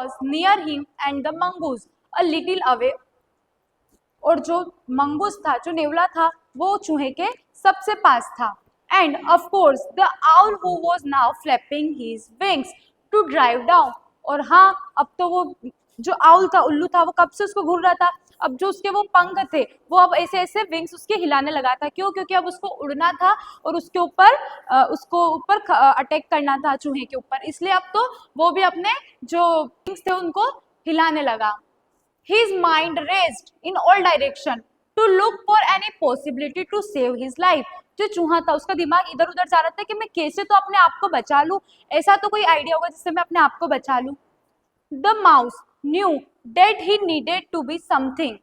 was near him and the mongoose a little away. और जो mongoose था, जो नेवला था, वो चूहे के सबसे पास था. And of course the owl who was now flapping his wings to drive down. और हाँ, अब तो वो जो आउल था, उल्लू था, वो कब से उसको घूर रहा था. अब जो उसके वो पंख थे, वो अब ऐसे ऐसे विंग्स उसके हिलाने लगा था. क्यों? क्योंकि अब उसको उड़ना था और उसके ऊपर अटैक करना था चूहे के ऊपर. इसलिए अब तो वो भी अपने जो विंग्स थे उनको हिलाने लगा. His mind raced in all direction to look for any possibility to save his life. जो चूहा था, उसका दिमाग इधर उधर जा रहा था कि मैं कैसे तो अपने आप को बचा लूं. ऐसा तो कोई आइडिया होगा जिससे मैं अपने आप को बचा लूं. The mouse knew that he needed to be something.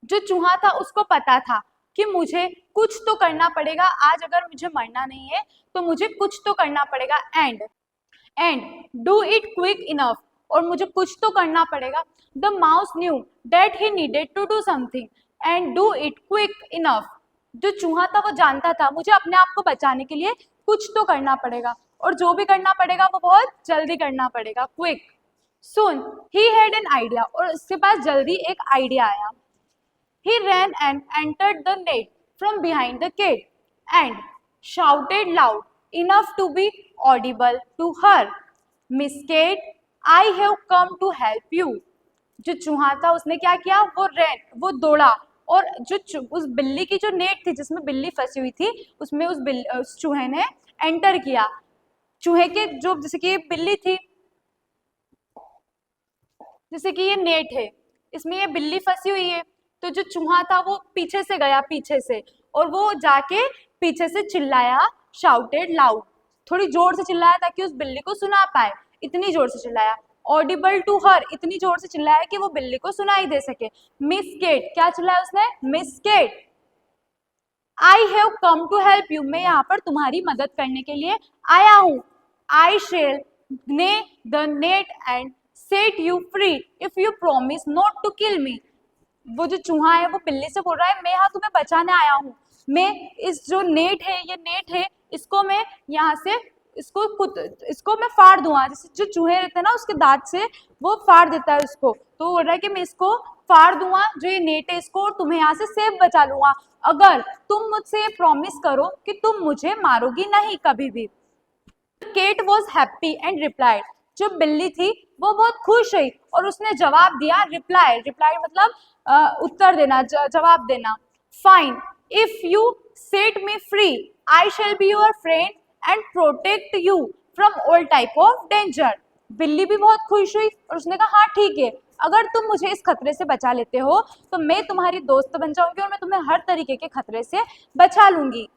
जो चूहा था उसको पता था कि मुझे कुछ तो करना पड़ेगा. आज अगर मुझे मरना नहीं है तो मुझे कुछ तो करना पड़ेगा. And do it quick enough. और मुझे कुछ तो करना पड़ेगा. The mouse knew that he needed to do something and do it quick enough. जो चूहा था वो जानता था मुझे अपने आप को बचाने के लिए कुछ तो करना पड़ेगा, और जो भी करना पड़ेगा वो बहुत जल्दी करना पड़ेगा. Quick. Soon he had an idea. और उसके पास जल्दी एक आइडिया आया. He ran and entered the net from behind the gate and shouted loud enough to be audible to her. Miss Kate, I have come to help you. जो चूहा था उसने क्या किया, वो दौड़ा और जो उस बिल्ली की जो नेट थी जिसमें बिल्ली फंसी हुई थी उसमें उस चूहे ने एंटर किया. चूहे के जो जैसे कि बिल्ली थी, जैसे कि ये नेट है, इसमें ये बिल्ली फंसी हुई है, तो जो चूहा था वो पीछे से गया, पीछे से, और वो जाके पीछे से चिल्लाया. Shouted loud. थोड़ी जोर से चिल्लाया ताकि उस बिल्ली को सुना पाए. इतनी जोर से चिल्लाया. Audible to her. इतनी जोर से चिल्लाया कि वो बिल्ली को सुनाई दे सके. Miss Kate. क्या चिल्लाया उसने? Miss Kate, I have come to help you. मैं यहाँ पर तुम्हारी मदद करने के लिए आया हूँ. I shall gnaw the net and set you free if you promise not to kill me. वो जो चूहा है वो बिल्ली से बोल रहा है मैं यहाँ तुम्हें बचाने आया हूँ. मैं इस जो नेट है, ये नेट है, इसको मैं यहाँ से इसको मैं फाड़ दूंगा. जैसे जो चूहे रहते हैं ना, उसके दांत से वो फाड़ देता है उसको, तो वो बोल रहा है कि मैं इसको फाड़ दूंगा जो ये नेट है इसको, और तुम्हें यहाँ से सेफ बचा लूंगा अगर तुम मुझसे ये प्रॉमिस करो कि तुम मुझे मारोगी नहीं कभी भी. Kate was happy and replied. जो बिल्ली थी वो बहुत खुश हुई और उसने जवाब दिया. रिप्लाई मतलब उत्तर देना, जवाब देना. Fine, if you set me free I shall be your friend and protect you from all type of danger. बिल्ली भी बहुत खुश हुई और उसने कहा हाँ ठीक है, अगर तुम मुझे इस खतरे से बचा लेते हो तो मैं तुम्हारी दोस्त बन जाऊंगी और मैं तुम्हें हर तरीके के खतरे से बचा लूंगी.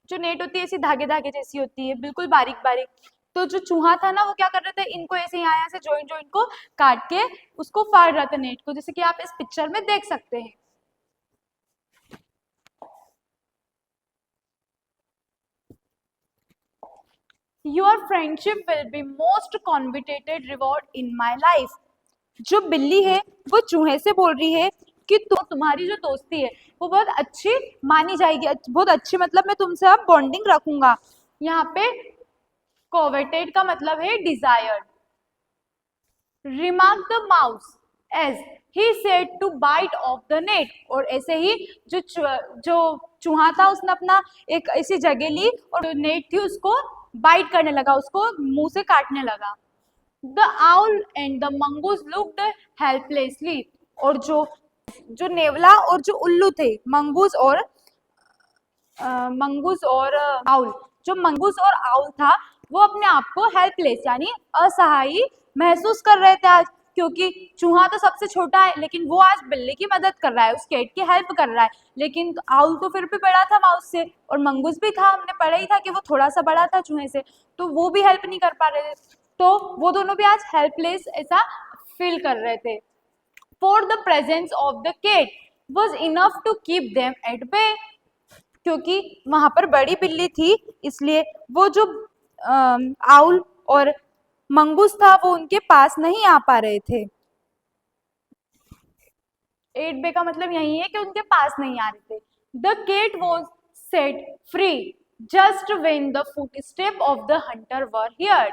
जो नेट होती है ऐसी धागे धागे जैसी होती है, बिल्कुल बारीक बारीक. तो जो चूहा था ना वो क्या कर रहा था, इनको ऐसे यहाँ से जॉइंट जॉइंट को काट के उसको फाड़ रहा था नेट को, जैसे कि आप इस पिक्चर में देख सकते हैं. Your friendship will be most coveted reward in my life. जो बिल्ली है वो चूहे से बोल रही है कि तुम्हारी जो दोस्ती है वो बहुत अच्छी मानी जाएगी. बहुत अच्छी मतलब मैं तुमसे अब बॉन्डिंग रखूंगा. यहाँ पे कोवेटेड का मतलब है desired. Remark the mouse as he said to bite off the net. और ऐसे ही जो चूहा था उसने अपना एक ऐसी जगह ली और नेट थी उसको बाइट करने लगा, उसको मुंह से काटने लगा. The owl and the mongoose looked helplessly. और जो नेवला और जो उल्लू थे, मंगूस और आउल, जो मंगूस और आउल था वो अपने आप को हेल्पलेस यानी असहाय महसूस कर रहे थे आज, क्योंकि चूहा तो सबसे छोटा है लेकिन वो आज बिल्ली की मदद कर रहा है, उस केट की हेल्प कर रहा है. लेकिन आउल तो फिर भी बड़ा था माउस से, और मंगूस भी था, हमने पढ़ा ही था कि वो थोड़ा सा बड़ा था चूहे से, तो वो भी हेल्प नहीं कर पा रहे थे. तो वो दोनों भी आज हेल्पलेस ऐसा फील कर रहे थे. For the presence of the cat was enough to keep them at bay. क्योंकि वहां पर बड़ी बिल्ली थी इसलिए वो जो आउल और मंगूस था वो उनके पास नहीं आ पा रहे थे. एट बे का मतलब यही है कि उनके पास नहीं आ रहे थे. The cat was set free just when the footsteps of the hunter were heard.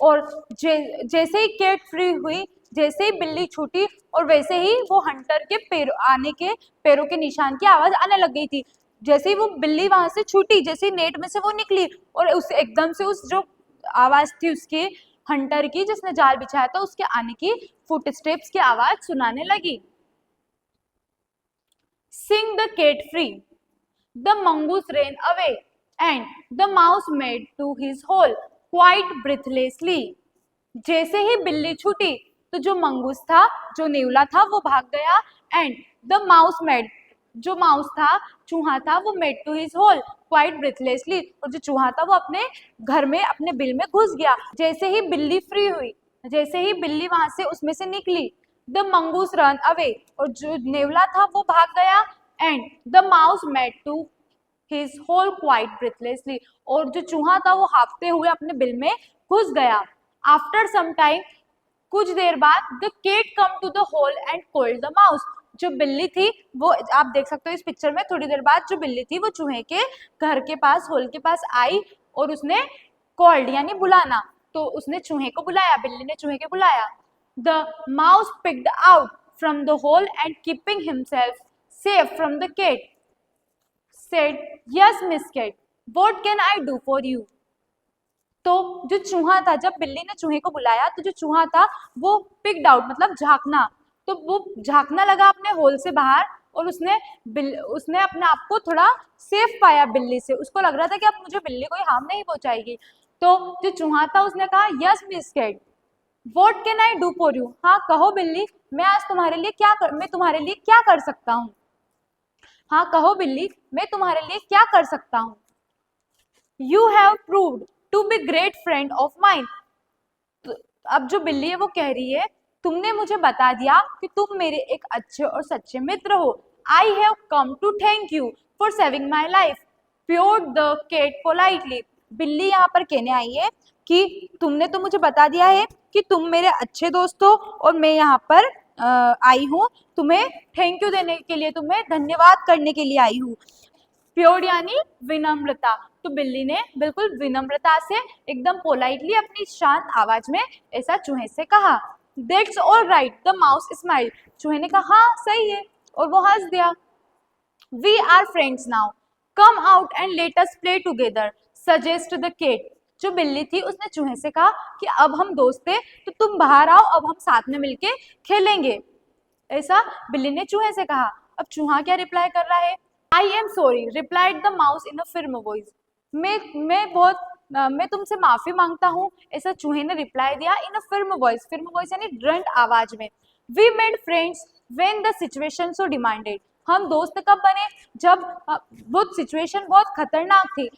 और जैसे ही केट फ्री हुई, जैसे ही बिल्ली छूटी, और वैसे ही वो हंटर के पैरों के निशान की आवाज आने लग गई थी। जैसे ही वो बिल्ली वहां से छूटी, जैसे ही नेट में से वो निकली, और उस एकदम से उस जो आवाज थी उसके हंटर की जिसने जाल बिछाया था, उसके आने की फुटस्टेप्स की आवाज सुनाने लगी। Sing the cat free. The mongoose ran away, and the mouse made to his hole quite breathlessly. जैसे ही बिल्ली छूटी तो जो मंगूस था, जो नेवला था, वो भाग गया, एंड द माउस मेड, जो माउस था, चूहा था, वो made to his hole quite breathlessly, और जो चूहा था वो अपने घर में अपने बिल में घुस गया। जैसे ही बिल्ली फ्री हुई, जैसे ही बिल्ली वहां से उसमें से निकली, द मंगूस रन अवे, और जो नेवला था वो भाग गया, and the mouse made to his hole quite breathlessly, और जो चूहा था वो हाँफते हुए अपने बिल में घुस गया। आफ्टर सम टाइम, कुछ देर बाद, the cat come to the hole and called the mouse, जो बिल्ली थी वो आप देख सकते हो इस पिक्चर में, थोड़ी देर बाद जो बिल्ली थी वो चूहे के घर के पास, होल के पास आई, और उसने कॉल्ड यानी बुलाना, तो उसने चूहे को बुलाया, बिल्ली ने चूहे को बुलाया। The mouse picked out from the hole and keeping himself safe from the cat said, yes miss cat, what can I do for you? तो जो चूहा था, जब बिल्ली ने चूहे को बुलाया तो जो चूहा था वो पिक्ड आउट मतलब झांकना, तो वो झांकना लगा अपने होल से बाहर, और उसने अपने आप को थोड़ा सेफ पाया बिल्ली से। उसको लग रहा था कि अब मुझे बिल्ली कोई हार्म नहीं पहुंचाएगी। तो जो चूहा था उसने कहा, yes miss cat, what can I do for you? हाँ कहो बिल्ली, मैं आज तुम्हारे लिए क्या कर सकता हूँ? हाँ कहो बिल्ली, मैं तुम्हारे लिए क्या कर सकता हूँ? You have proved to be great friend of mine. अब जो बिल्ली है वो कह रही है, तुमने मुझे बता दिया कि तुम मेरे एक अच्छे और सच्चे मित्र हो। I have come to thank you for saving my life, purred the cat politely. बिल्ली यहाँ पर कहने आई है कि तुमने तो मुझे बता दिया है कि तुम मेरे अच्छे दोस्त हो, और मैं यहाँ पर आई हूँ तुम्हें थैंक यू देने के लिए, तुम्हें धन्यवाद करने के लिए आई हूँ। प्योर यानी विनम्रता, तो बिल्ली ने बिल्कुल विनम्रता से एकदम पोलाइटली अपनी शांत आवाज में ऐसा चूहे से कहा। That's all right, the mouse smile. चूहे ने कहा हाँ सही है, और वो हंस दिया। We are friends now, come out and let us play together, suggest the cat. जो बिल्ली थी उसने चूहे से कहा कि अब हम दोस्त थे तो तुम बाहर आओ, अब हम साथ में मिलके खेलेंगे, ऐसा बिल्ली ने चूहे से कहा। अब चूहा क्या रिप्लाई कर रहा है? I am sorry, replied the mouse in a firm voice. मैं तुमसे माफी मांगता हूँ, ऐसा चूहे ने रिप्लाई दिया इन अ फर्म वॉइस यानी दृढ़ आवाज में। We made friends when the situation so demanded. हम दोस्त कब बने? जब वो सिचुएशन बहुत खतरनाक थी,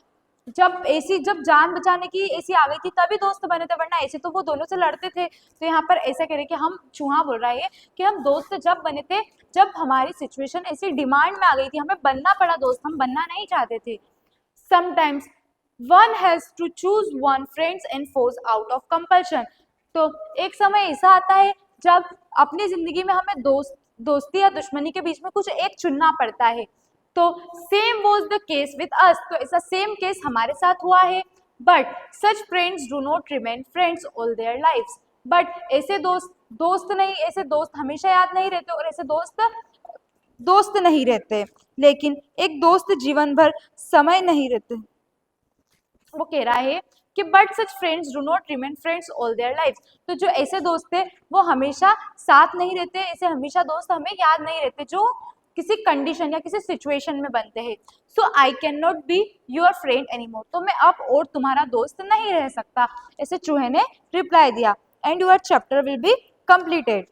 जब जान बचाने की ऐसी आ गई थी तभी दोस्त बने थे, वरना ऐसे तो वो दोनों से लड़ते थे। तो यहाँ पर ऐसा कह रहे कि हम चूहा बोल रहा है कि हम दोस्त जब बने थे जब हमारी सिचुएशन ऐसी डिमांड में आ गई थी, हमें बनना पड़ा दोस्त, हम बनना नहीं चाहते थे। Sometimes one has to choose one friends and foes out of compulsion. तो एक समय ऐसा आता है जब अपनी जिंदगी में हमें दोस्ती या दुश्मनी के बीच में कुछ एक चुनना पड़ता है। तो same was the case with us, तो ऐसा सेम केस हमारे साथ हुआ है। But such friends do not remain friends all their lives. बट ऐसे ऐसे दोस्त हमेशा याद नहीं रहते, और ऐसे दोस्त नहीं रहते, लेकिन एक दोस्त जीवन भर समय नहीं रहते। वो कह रहा है कि but such friends do not remain friends all their life. तो जो ऐसे दोस्त है वो हमेशा साथ नहीं रहते, ऐसे हमेशा दोस्त हमें याद नहीं रहते जो किसी कंडीशन या किसी सिचुएशन में बनते हैं। So I can not be your friend anymore, तो मैं अब और तुम्हारा दोस्त नहीं रह सकता, ऐसे चूहे ने रिप्लाई दिया। And your chapter will be completed.